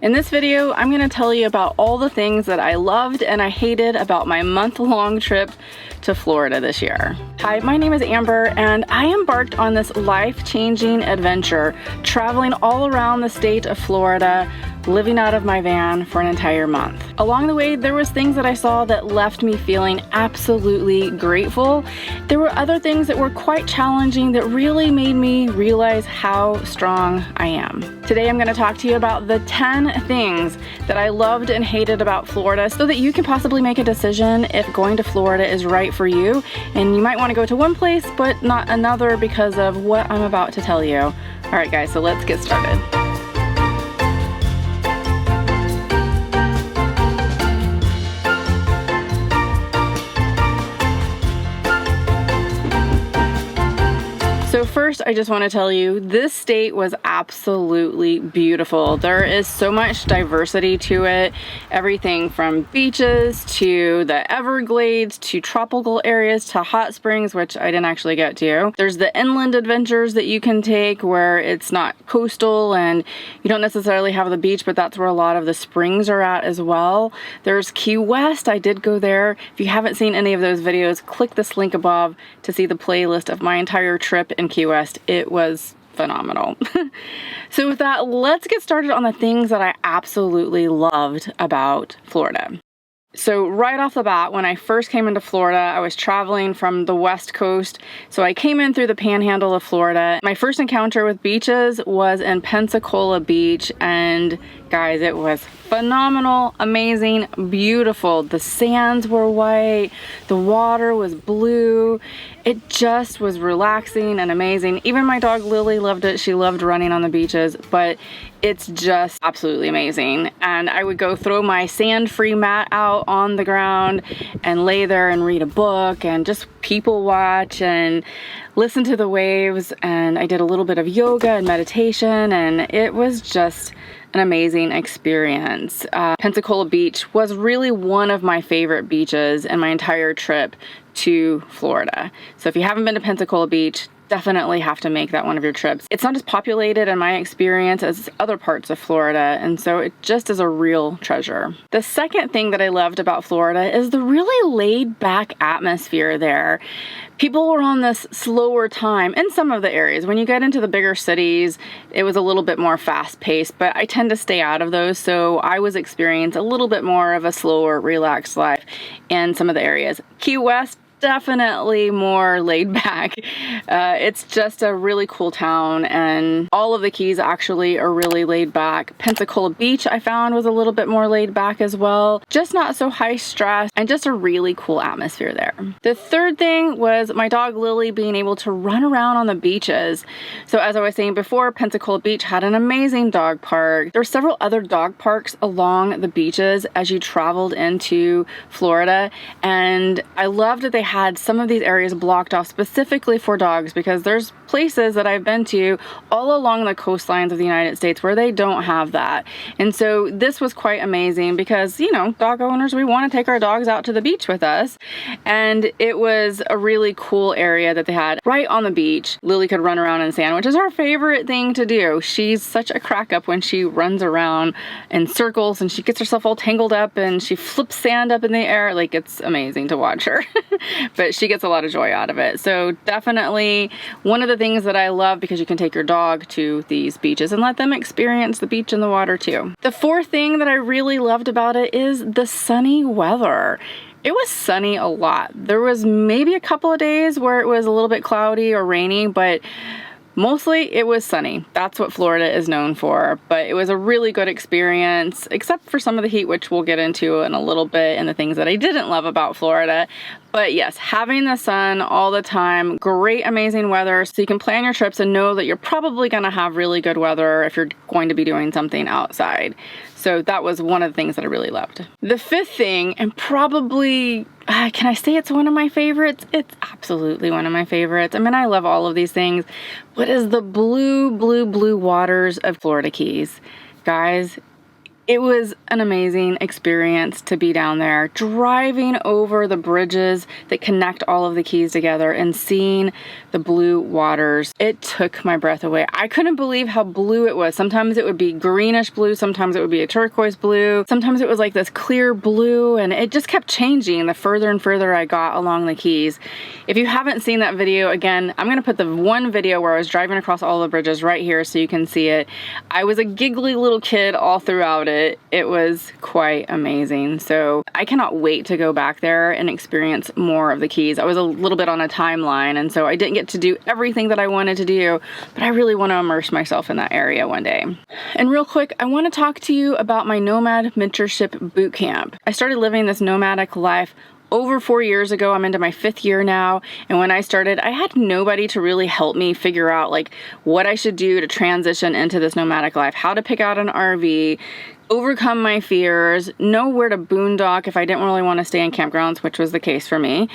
In this video, I'm going to tell you about all the things that I loved and I hated about my month-long trip to Florida this year. Hi, my name is Amber and I embarked on this life-changing adventure, traveling all around the state of Florida, living out of my van for an entire month. Along the way, there was things that I saw that left me feeling absolutely grateful. There were other things that were quite challenging that really made me realize how strong I am. Today, I'm going to talk to you about the 10 things that I loved and hated about Florida so that you can possibly make a decision if going to Florida is right for you. And you might want to go to one place, but not another because of what I'm about to tell you. All right, guys, so let's get started. So first, I just want to tell you, this state was absolutely beautiful. There is so much diversity to it. Everything from beaches to the Everglades to tropical areas to hot springs, which I didn't actually get to. There's the inland adventures that you can take where it's not coastal and you don't necessarily have the beach, but that's where a lot of the springs are at as well. There's Key West. I did go there. If you haven't seen any of those videos, click this link above to see the playlist of my entire trip in Key West. It was phenomenal. So with that, let's get started on the things that I absolutely loved about Florida. So right off the bat, when I first came into Florida, I was traveling from the West Coast. So I came in through the panhandle of Florida. My first encounter with beaches was in Pensacola Beach, and guys, it was phenomenal, amazing, beautiful. The sands were white, the water was blue. It just was relaxing and amazing. Even my dog Lily loved it. She loved running on the beaches, but it's just absolutely amazing. And I would go throw my sand-free mat out on the ground and lay there and read a book and just people watch and listen to the waves. And I did a little bit of yoga and meditation, and it was just an amazing experience. Pensacola Beach was really one of my favorite beaches in my entire trip to Florida. So if you haven't been to Pensacola Beach, definitely have to make that one of your trips. It's not as populated in my experience as other parts of Florida, and so it just is a real treasure. The second thing that I loved about Florida is the really laid-back atmosphere there. People were on this slower time in some of the areas. When you get into the bigger cities, it was a little bit more fast-paced, but I tend to stay out of those, so I was experiencing a little bit more of a slower, relaxed life in some of the areas. Key West, definitely more laid back. It's just a really cool town, and all of the Keys actually are really laid back. Pensacola Beach I found was a little bit more laid back as well. Just not so high stress and just a really cool atmosphere there. The third thing was my dog Lily being able to run around on the beaches. So as I was saying before, Pensacola Beach had an amazing dog park. There were several other dog parks along the beaches as you traveled into Florida, and I loved that they had some of these areas blocked off specifically for dogs, because there's places that I've been to all along the coastlines of the United States where they don't have that. And so this was quite amazing because, you know, dog owners, we want to take our dogs out to the beach with us. And it was a really cool area that they had right on the beach. Lily could run around in sand, which is her favorite thing to do. She's such a crack up when she runs around in circles and she gets herself all tangled up and she flips sand up in the air. Like, it's amazing to watch her. But she gets a lot of joy out of it. So definitely one of the things that I love, because you can take your dog to these beaches and let them experience the beach and the water too. The fourth thing that I really loved about it is the sunny weather. It was sunny a lot. There was maybe a couple of days where it was a little bit cloudy or rainy, but mostly it was sunny. That's what Florida is known for, but it was a really good experience, except for some of the heat, which we'll get into in a little bit, and the things that I didn't love about Florida. But yes, having the sun all the time, great, amazing weather, so you can plan your trips and know that you're probably going to have really good weather if you're going to be doing something outside. So that was one of the things that I really loved. The fifth thing, and probably, can I say it's one of my favorites? It's absolutely one of my favorites. I mean, I love all of these things, but is the blue, blue, blue waters of Florida Keys. Guys, It was an amazing experience to be down there, driving over the bridges that connect all of the keys together and seeing the blue waters. It took my breath away. I couldn't believe how blue it was. Sometimes it would be greenish blue, sometimes it would be a turquoise blue, sometimes it was like this clear blue, and it just kept changing the further and further I got along the keys. If you haven't seen that video, again, I'm gonna put the one video where I was driving across all the bridges right here so you can see it. I was a giggly little kid all throughout it. It was quite amazing. So I cannot wait to go back there and experience more of the keys. I was a little bit on a timeline, and so I didn't get to do everything that I wanted to do, but I really want to immerse myself in that area one day. And real quick, I want to talk to you about my Nomad Mentorship Boot Camp. I started living this nomadic life over 4 years ago. I'm into my 5th year now. And when I started, I had nobody to really help me figure out like what I should do to transition into this nomadic life, how to pick out an RV, overcome my fears, know where to boondock if I didn't really want to stay in campgrounds, which was the case for me,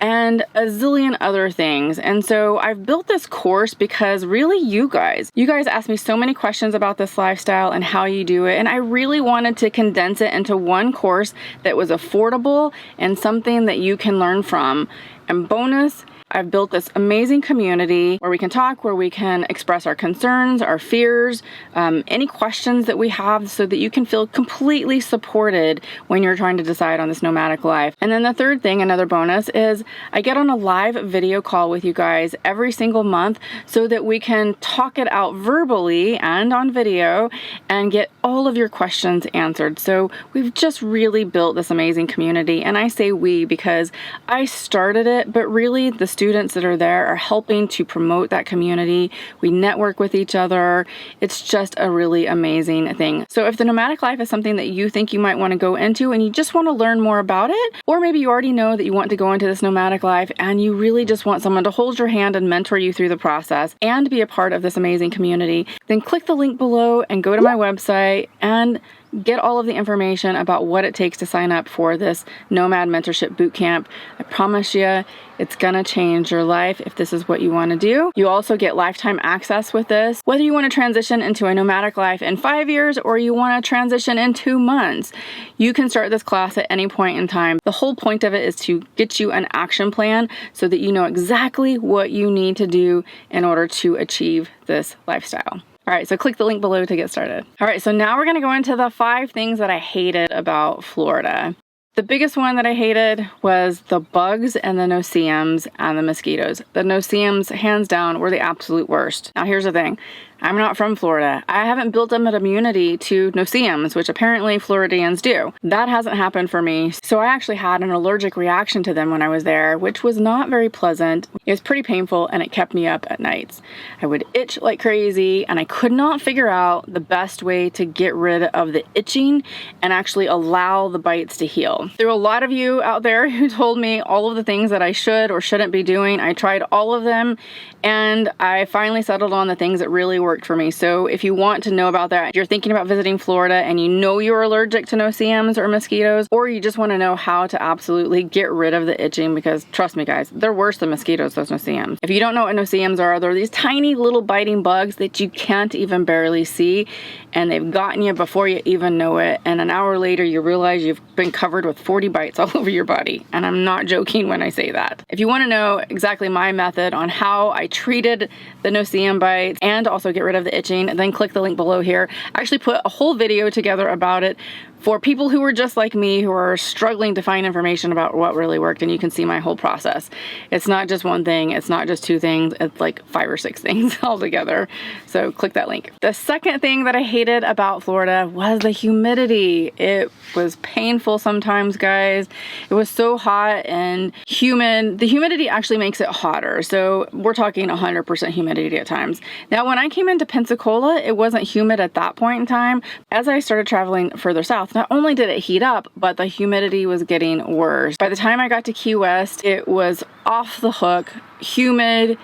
and a zillion other things. And so I've built this course because really you guys asked me so many questions about this lifestyle and how you do it. And I really wanted to condense it into one course that was affordable and something that you can learn from. And bonus, I've built this amazing community where we can talk, where we can express our concerns, our fears, any questions that we have, so that you can feel completely supported when you're trying to decide on this nomadic life. And then the third thing, another bonus, is I get on a live video call with you guys every single month so that we can talk it out verbally and on video and get all of your questions answered. So we've just really built this amazing community. And I say we because I started it, but really the students that are there are helping to promote that community. We network with each other. It's just a really amazing thing. So if the nomadic life is something that you think you might want to go into and you just want to learn more about it, or maybe you already know that you want to go into this nomadic life and you really just want someone to hold your hand and mentor you through the process and be a part of this amazing community, then click the link below and go to my website and get all of the information about what it takes to sign up for this Nomad Mentorship Bootcamp. I promise you, it's gonna change your life if this is what you want to do. You also get lifetime access with this. Whether you want to transition into a nomadic life in 5 years or you want to transition in 2 months, you can start this class at any point in time. The whole point of it is to get you an action plan so that you know exactly what you need to do in order to achieve this lifestyle. All right, so click the link below to get started. All right, so now we're gonna go into the 5 things that I hated about Florida. The biggest one that I hated was the bugs and the no-see-ums and the mosquitoes. The no-see-ums, hands down, were the absolute worst. Now here's the thing. I'm not from Florida. I haven't built up an immunity to no-see-ums, which apparently Floridians do. That hasn't happened for me. So I actually had an allergic reaction to them when I was there, which was not very pleasant. It was pretty painful and it kept me up at nights. I would itch like crazy and I could not figure out the best way to get rid of the itching and actually allow the bites to heal. There were a lot of you out there who told me all of the things that I should or shouldn't be doing. I tried all of them and I finally settled on the things that really worked for me. So if you want to know about that, if you're thinking about visiting Florida and you know you're allergic to no-see-ums or mosquitoes, or you just want to know how to absolutely get rid of the itching, because trust me guys, they're worse than mosquitoes, those no-see-ums. If you don't know what no-see-ums are, they're these tiny little biting bugs that you can't even barely see, and they've gotten you before you even know it, and an hour later you realize you've been covered with 40 bites all over your body. And I'm not joking when I say that. If you want to know exactly my method on how I treated the no-see-um bites and also get rid of the itching, then click the link below here. I actually put a whole video together about it for people who were just like me, who are struggling to find information about what really worked, and you can see my whole process. It's not just one thing, it's not just 2 things, it's like 5 or 6 things all together. So click that link. The second thing that I hated about Florida was the humidity. It was painful sometimes, guys. It was so hot and humid. The humidity actually makes it hotter. So we're talking 100% humidity at times. Now, when I came into Pensacola, it wasn't humid at that point in time. As I started traveling further south, not only did it heat up, but the humidity was getting worse. By the time I got to Key West, it was off the hook, humid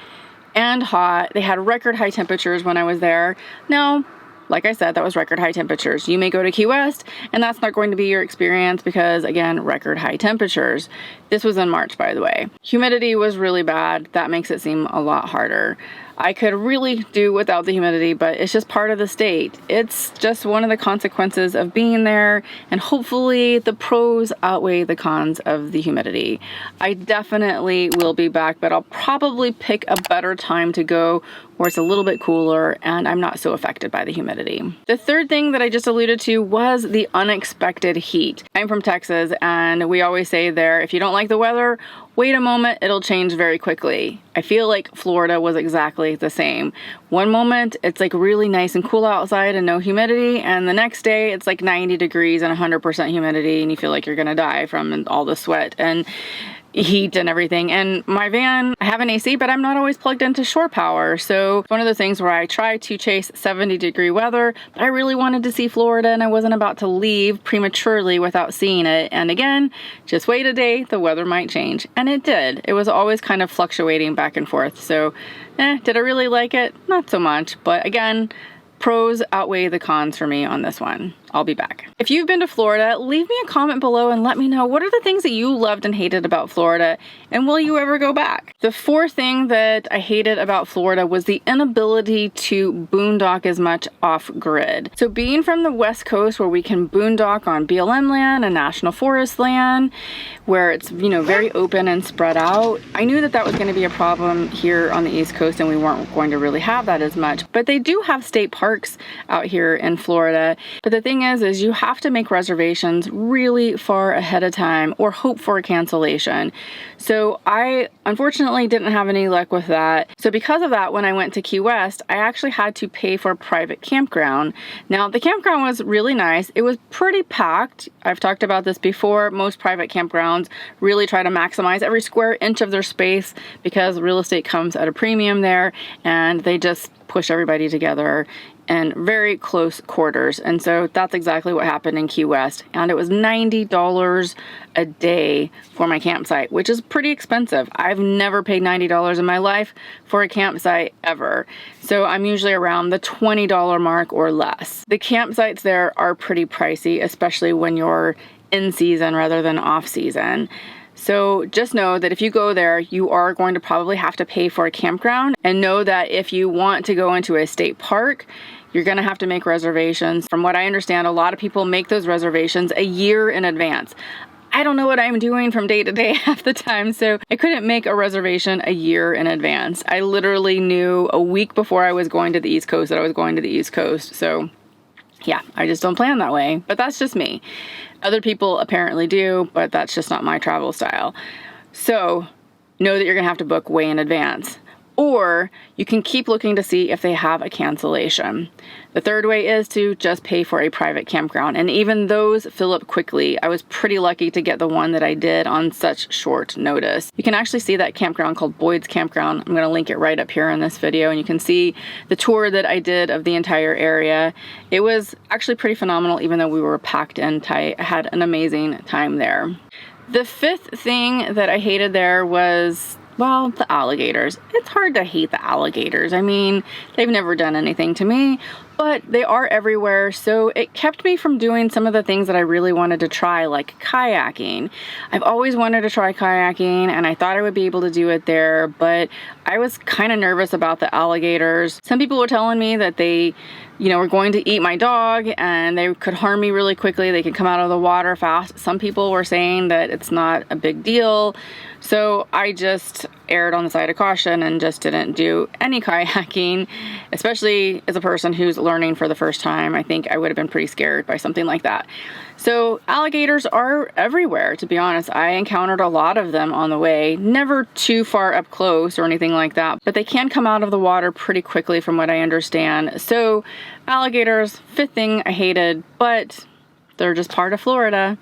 and hot. They had record high temperatures when I was there. Now, like I said, that was record high temperatures. You may go to Key West and that's not going to be your experience because, again, record high temperatures. This was in March, by the way. Humidity was really bad. That makes it seem a lot harder. I could really do without the humidity, but it's just part of the state. It's just one of the consequences of being there, and hopefully the pros outweigh the cons of the humidity. I definitely will be back, but I'll probably pick a better time to go where it's a little bit cooler and I'm not so affected by the humidity. The third thing that I just alluded to was the unexpected heat. I'm from Texas, and we always say there, if you don't like the weather, wait a moment, it'll change very quickly. I feel like Florida was exactly the same. One moment it's like really nice and cool outside and no humidity, and the next day it's like 90 degrees and 100% humidity, and you feel like you're gonna die from all the sweat and heat and everything. And my van, I have an AC, but I'm not always plugged into shore power. So one of the things where I try to chase 70-degree weather, but I really wanted to see Florida and I wasn't about to leave prematurely without seeing it. And again, just wait a day, the weather might change. And it did. It was always kind of fluctuating back and forth. So, did I really like it? Not so much. But again, pros outweigh the cons for me on this one. I'll be back. If you've been to Florida, leave me a comment below and let me know what are the things that you loved and hated about Florida, and will you ever go back? The fourth thing that I hated about Florida was the inability to boondock as much off-grid. So being from the West Coast, where we can boondock on BLM land and National Forest land, where it's, very open and spread out, I knew that that was going to be a problem here on the East Coast, and we weren't going to really have that as much. But they do have state parks out here in Florida. But the thing is you have to make reservations really far ahead of time or hope for a cancellation. So I unfortunately didn't have any luck with that. So because of that, when I went to Key West, I actually had to pay for a private campground. Now, the campground was really nice. It was pretty packed. I've talked about this before. Most private campgrounds really try to maximize every square inch of their space because real estate comes at a premium there, and they just push everybody together in very close quarters. And so that's exactly what happened in Key West. And it was $90 a day for my campsite, which is pretty expensive. I've never paid $90 in my life for a campsite ever. So I'm usually around the $20 mark or less. The campsites there are pretty pricey, especially when you're in season rather than off season. So just know that if you go there, you are going to probably have to pay for a campground, and know that if you want to go into a state park, you're going to have to make reservations. From what I understand, a lot of people make those reservations a year in advance. I don't know what I'm doing from day to day half the time, so I couldn't make a reservation a year in advance. I literally knew a week before I was going to the East Coast that I was going to the East Coast. So yeah, I just don't plan that way, but that's just me. Other people apparently do, but that's just not my travel style. So know that you're gonna have to book way in advance. Or you can keep looking to see if they have a cancellation. The third way is to just pay for a private campground, and even those fill up quickly. I was pretty lucky to get the one that I did on such short notice. You can actually see that campground called Boyd's Campground. I'm gonna link it right up here in this video, and you can see the tour that I did of the entire area. It was actually pretty phenomenal, even though we were packed in tight. I had an amazing time there. The fifth thing that I hated there was, well, the alligators. It's hard to hate the alligators. I mean, they've never done anything to me, but they are everywhere, so it kept me from doing some of the things that I really wanted to try, like kayaking. I've always wanted to try kayaking, and I thought I would be able to do it there, but I was kind of nervous about the alligators. Some people were telling me that they, were going to eat my dog, and they could harm me really quickly. They could come out of the water fast. Some people were saying that it's not a big deal. So I just erred on the side of caution and just didn't do any kayaking, especially as a person who's learning for the first time. I think I would have been pretty scared by something like that. So alligators are everywhere, to be honest. I encountered a lot of them on the way, never too far up close or anything like that, but they can come out of the water pretty quickly from what I understand. So alligators, fifth thing I hated, but they're just part of Florida.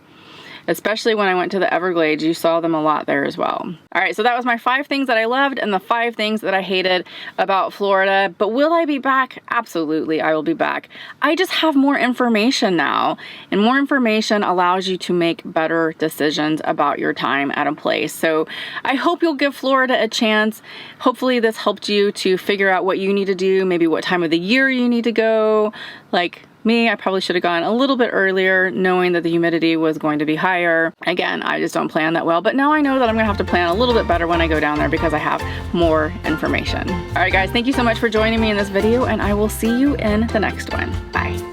Especially when I went to the Everglades, you saw them a lot there as well. All right, so that was my 5 things that I loved and the 5 things that I hated about Florida. But will I be back? Absolutely, I will be back. I just have more information now, and more information allows you to make better decisions about your time at a place. So I hope you'll give Florida a chance. Hopefully this helped you to figure out what you need to do, maybe what time of the year you need to go, like me. I probably should have gone a little bit earlier, knowing that the humidity was going to be higher. Again, I just don't plan that well, but now I know that I'm gonna have to plan a little bit better when I go down there because I have more information. All right, guys, thank you so much for joining me in this video, and I will see you in the next one. Bye.